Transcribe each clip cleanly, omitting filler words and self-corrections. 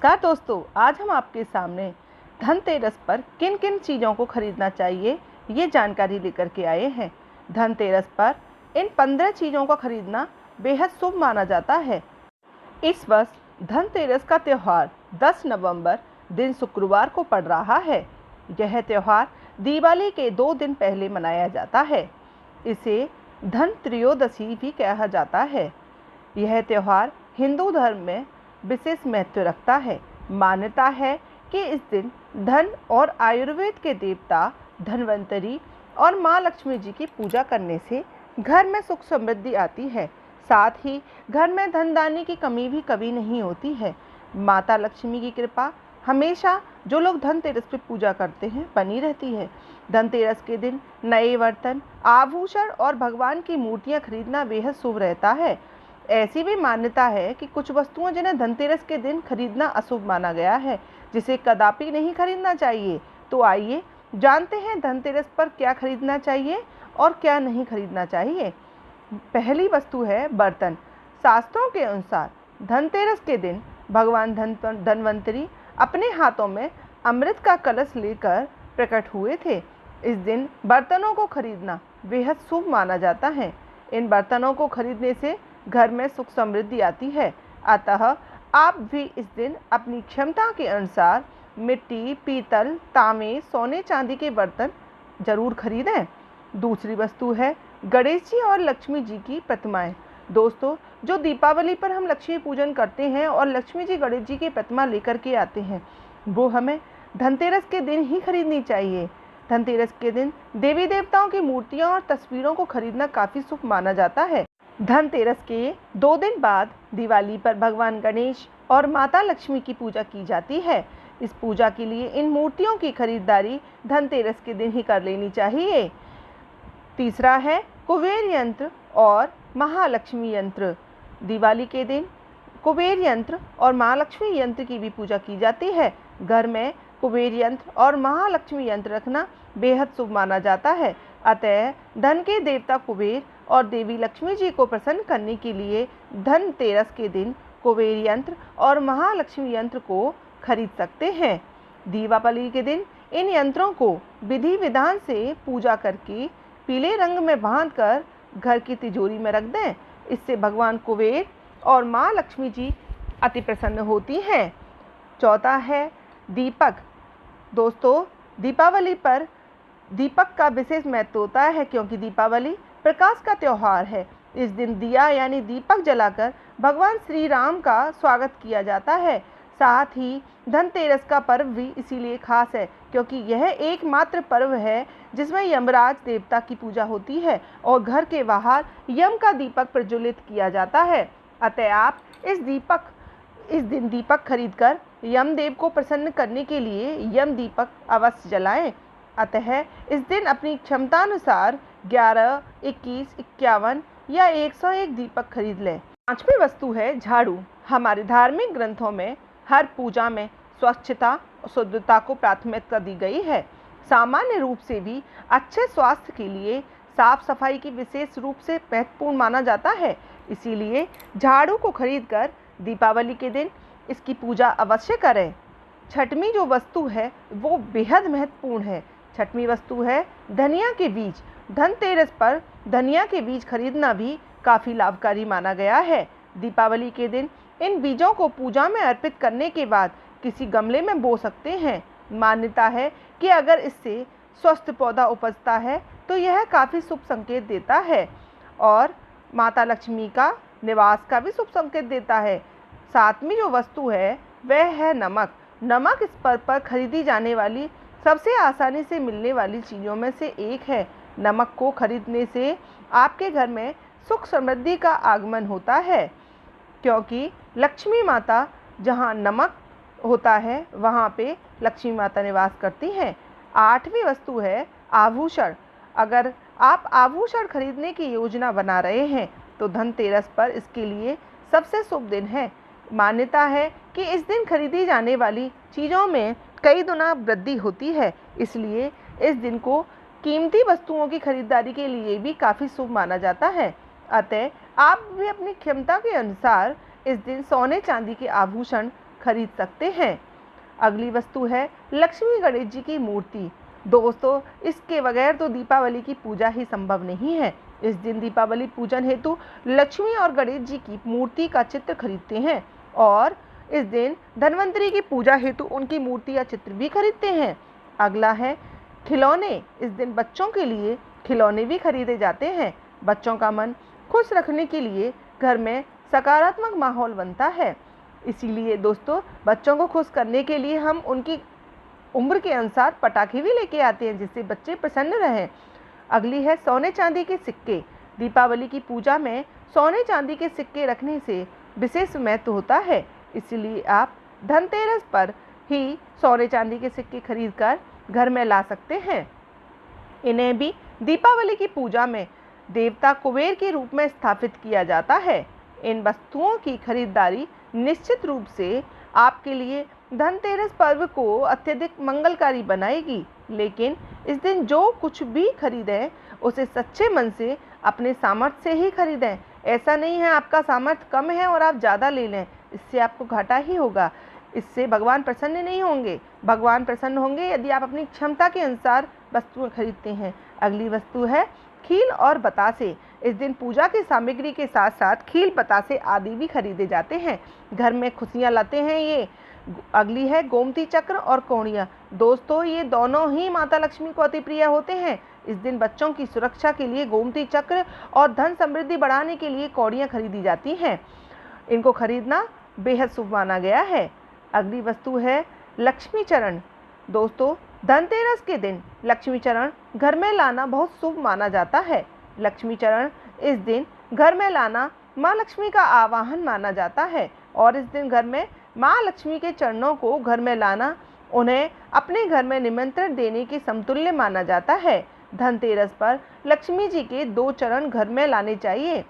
नमस्कार दोस्तों, आज हम आपके सामने धनतेरस पर किन किन चीज़ों को खरीदना चाहिए ये जानकारी लेकर के आए हैं। धनतेरस पर इन 15 चीज़ों को खरीदना बेहद शुभ माना जाता है। इस वर्ष धनतेरस का त्यौहार 10 नवंबर दिन शुक्रवार को पड़ रहा है। यह त्यौहार दिवाली के 2 दिन पहले मनाया जाता है। इसे धन त्रयोदशी भी कहा जाता है। यह त्यौहार हिंदू धर्म में विशेष महत्व रखता है। मान्यता है कि इस दिन धन और आयुर्वेद के देवता धन्वंतरी और माँ लक्ष्मी जी की पूजा करने से घर में सुख समृद्धि आती है। साथ ही घर में धनदानी की कमी भी कभी नहीं होती है। माता लक्ष्मी की कृपा हमेशा जो लोग धनतेरस पे पूजा करते हैं बनी रहती है। धनतेरस के दिन नए बर्तन, आभूषण और भगवान की मूर्तियाँ खरीदना बेहद शुभ रहता है। ऐसी भी मान्यता है कि कुछ वस्तुएं जिन्हें धनतेरस के दिन खरीदना अशुभ माना गया है, जिसे कदापि नहीं खरीदना चाहिए। तो आइए जानते हैं धनतेरस पर क्या खरीदना चाहिए और क्या नहीं खरीदना चाहिए। पहली वस्तु है बर्तन। शास्त्रों के अनुसार धनतेरस के दिन भगवान धन्वंतरी अपने हाथों में अमृत का कलश लेकर प्रकट हुए थे। इस दिन बर्तनों को खरीदना बेहद शुभ माना जाता है। इन बर्तनों को खरीदने से घर में सुख समृद्धि आती है। अतः आप भी इस दिन अपनी क्षमता के अनुसार मिट्टी, पीतल, तांबे, सोने चांदी के बर्तन जरूर खरीदें। दूसरी वस्तु है गणेश जी और लक्ष्मी जी की प्रतिमाएं। दोस्तों, जो दीपावली पर हम लक्ष्मी पूजन करते हैं और लक्ष्मी जी गणेश जी की प्रतिमा लेकर के आते हैं, वो हमें धनतेरस के दिन ही खरीदनी चाहिए। धनतेरस के दिन देवी देवताओं की मूर्तियां और तस्वीरों को खरीदना काफ़ी शुभ माना जाता है। धनतेरस के 2 दिन बाद दिवाली पर भगवान गणेश और माता लक्ष्मी की पूजा की जाती है। इस पूजा के लिए इन मूर्तियों की खरीदारी धनतेरस के दिन ही कर लेनी चाहिए। तीसरा है कुबेर यंत्र और महालक्ष्मी यंत्र। दिवाली के दिन कुबेर यंत्र और महालक्ष्मी यंत्र की भी पूजा की जाती है। घर में कुबेर यंत्र और महालक्ष्मी यंत्र रखना बेहद शुभ माना जाता है। अतः धन के देवता कुबेर और देवी लक्ष्मी जी को प्रसन्न करने के लिए धनतेरस के दिन कुबेर यंत्र और महालक्ष्मी यंत्र को खरीद सकते हैं। दीपावली के दिन इन यंत्रों को विधि विधान से पूजा करके पीले रंग में बांधकर घर की तिजोरी में रख दें। इससे भगवान कुबेर और माँ लक्ष्मी जी अति प्रसन्न होती हैं। चौथा है दीपक। दोस्तों, दीपावली पर दीपक का विशेष महत्व होता है, क्योंकि दीपावली प्रकाश का त्यौहार है। इस दिन दिया यानी दीपक जलाकर भगवान श्री राम का स्वागत किया जाता है। साथ ही धनतेरस का पर्व भी इसीलिए खास है, क्योंकि यह एकमात्र पर्व है जिसमें यमराज देवता की पूजा होती है और घर के बाहर यम का दीपक प्रज्वलित किया जाता है। अतः आप इस दिन दीपक खरीदकर यमदेव को प्रसन्न करने के लिए यम दीपक अवश्य जलाएं। अतः इस दिन अपनी क्षमतानुसार 11, 21, 51 या 101 दीपक खरीद लें। पांचवी वस्तु है झाड़ू। हमारे धार्मिक ग्रंथों में हर पूजा में स्वच्छता और शुद्धता को प्राथमिकता दी गई है। सामान्य रूप से भी अच्छे स्वास्थ्य के लिए साफ सफाई की विशेष रूप से महत्वपूर्ण माना जाता है। इसीलिए झाड़ू को खरीदकर दीपावली के दिन इसकी पूजा अवश्य करें। छठवीं जो वस्तु है वो बेहद महत्वपूर्ण है। छठवीं वस्तु है धनिया के बीज। धनतेरस पर धनिया के बीज खरीदना भी काफ़ी लाभकारी माना गया है। दीपावली के दिन इन बीजों को पूजा में अर्पित करने के बाद किसी गमले में बो सकते हैं। मान्यता है कि अगर इससे स्वस्थ पौधा उपजता है तो यह काफ़ी शुभ संकेत देता है और माता लक्ष्मी का निवास का भी शुभ संकेत देता है। सातवीं जो वस्तु है वह है नमक। नमक इस पर्व पर खरीदी जाने वाली सबसे आसानी से मिलने वाली चीज़ों में से एक है। नमक को खरीदने से आपके घर में सुख समृद्धि का आगमन होता है, क्योंकि लक्ष्मी माता जहाँ नमक होता है वहाँ पे लक्ष्मी माता निवास करती हैं। आठवीं वस्तु है आभूषण। अगर आप आभूषण खरीदने की योजना बना रहे हैं तो धनतेरस पर इसके लिए सबसे शुभ दिन है। मान्यता है कि इस दिन खरीदी जाने वाली चीज़ों में कई गुना वृद्धि होती है, इसलिए इस दिन को कीमती वस्तुओं की खरीदारी के लिए भी काफ़ी शुभ माना जाता है। अतः आप भी अपनी क्षमता के अनुसार इस दिन सोने चांदी के आभूषण खरीद सकते हैं। अगली वस्तु है लक्ष्मी गणेश जी की मूर्ति। दोस्तों, इसके बगैर तो दीपावली की पूजा ही संभव नहीं है। इस दिन दीपावली पूजन हेतु लक्ष्मी और गणेश जी की मूर्ति का चित्र खरीदते हैं और इस दिन धन्वंतरी की पूजा हेतु उनकी मूर्ति या चित्र भी खरीदते हैं। अगला है खिलौने। इस दिन बच्चों के लिए खिलौने भी खरीदे जाते हैं। बच्चों का मन खुश रखने के लिए घर में सकारात्मक माहौल बनता है। इसीलिए दोस्तों, बच्चों को खुश करने के लिए हम उनकी उम्र के अनुसार पटाखे भी लेके आते हैं जिससे बच्चे प्रसन्न रहें। अगली है सोने चांदी के सिक्के। दीपावली की पूजा में सोने चांदी के सिक्के रखने से विशेष महत्व होता है, इसलिए आप धनतेरस पर ही सोने चांदी के सिक्के खरीदकर घर में ला सकते हैं। इन्हें भी दीपावली की पूजा में देवता कुबेर के रूप में स्थापित किया जाता है। इन वस्तुओं की खरीदारी निश्चित रूप से आपके लिए धनतेरस पर्व को अत्यधिक मंगलकारी बनाएगी, लेकिन इस दिन जो कुछ भी खरीदें उसे सच्चे मन से अपने सामर्थ्य से ही खरीदें। ऐसा नहीं है आपका सामर्थ्य कम है और आप ज़्यादा ले लें, इससे आपको घाटा ही होगा। इससे भगवान प्रसन्न नहीं होंगे। भगवान प्रसन्न होंगे यदि आप अपनी क्षमता के अनुसार वस्तुएं खरीदते हैं। अगली वस्तु है खील और बतासे। इस दिन पूजा की सामग्री के साथ साथ खील, बतासे आदि भी खरीदे जाते हैं। घर में खुशियां लाते हैं ये। अगली है गोमती चक्र और कौड़ियाँ। दोस्तों, ये दोनों ही माता लक्ष्मी को अति प्रिय होते हैं। इस दिन बच्चों की सुरक्षा के लिए गोमती चक्र और धन समृद्धि बढ़ाने के लिए कौड़ियाँ खरीदी जाती हैं। इनको खरीदना बेहद शुभ माना गया है। अगली वस्तु है लक्ष्मी चरण। दोस्तों, धनतेरस के दिन लक्ष्मी चरण घर में लाना बहुत शुभ माना जाता है। लक्ष्मी चरण इस दिन घर में लाना माँ लक्ष्मी का आवाहन माना जाता है और इस दिन घर में माँ लक्ष्मी के चरणों को घर में लाना उन्हें अपने घर में निमंत्रण देने के समतुल्य माना जाता है। धनतेरस पर लक्ष्मी जी के 2 चरण घर में लाने चाहिए।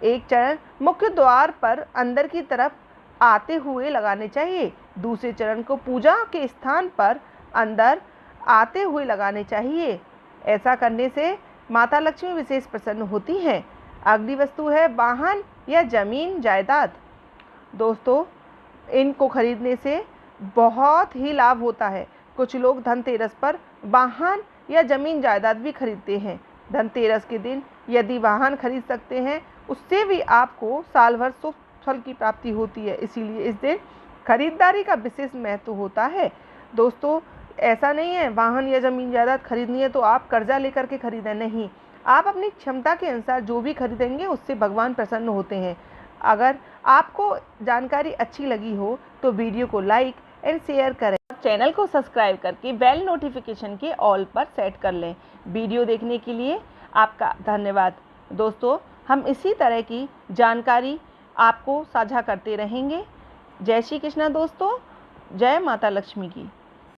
एक चरण मुख्य द्वार पर अंदर की तरफ आते हुए लगाने चाहिए। दूसरे चरण को पूजा के स्थान पर अंदर आते हुए लगाने चाहिए। ऐसा करने से माता लक्ष्मी विशेष प्रसन्न होती हैं। अगली वस्तु है वाहन या जमीन जायदाद। दोस्तों, इनको खरीदने से बहुत ही लाभ होता है। कुछ लोग धनतेरस पर वाहन या जमीन जायदाद भी खरीदते हैं। धनतेरस के दिन यदि वाहन खरीद सकते हैं उससे भी आपको साल भर शुभ फल की प्राप्ति होती है, इसीलिए इस दिन खरीदारी का विशेष महत्व होता है। दोस्तों, ऐसा नहीं है वाहन या ज़मीन जायदाद खरीदनी है तो आप कर्जा लेकर के खरीदें, नहीं। आप अपनी क्षमता के अनुसार जो भी खरीदेंगे उससे भगवान प्रसन्न होते हैं। अगर आपको जानकारी अच्छी लगी हो तो वीडियो को लाइक एंड शेयर करें। चैनल को सब्सक्राइब करके बेल नोटिफिकेशन के ऑल पर सेट कर लें। वीडियो देखने के लिए आपका धन्यवाद। दोस्तों, हम इसी तरह की जानकारी आपको साझा करते रहेंगे। जय श्री कृष्णा दोस्तों, जय माता लक्ष्मी की।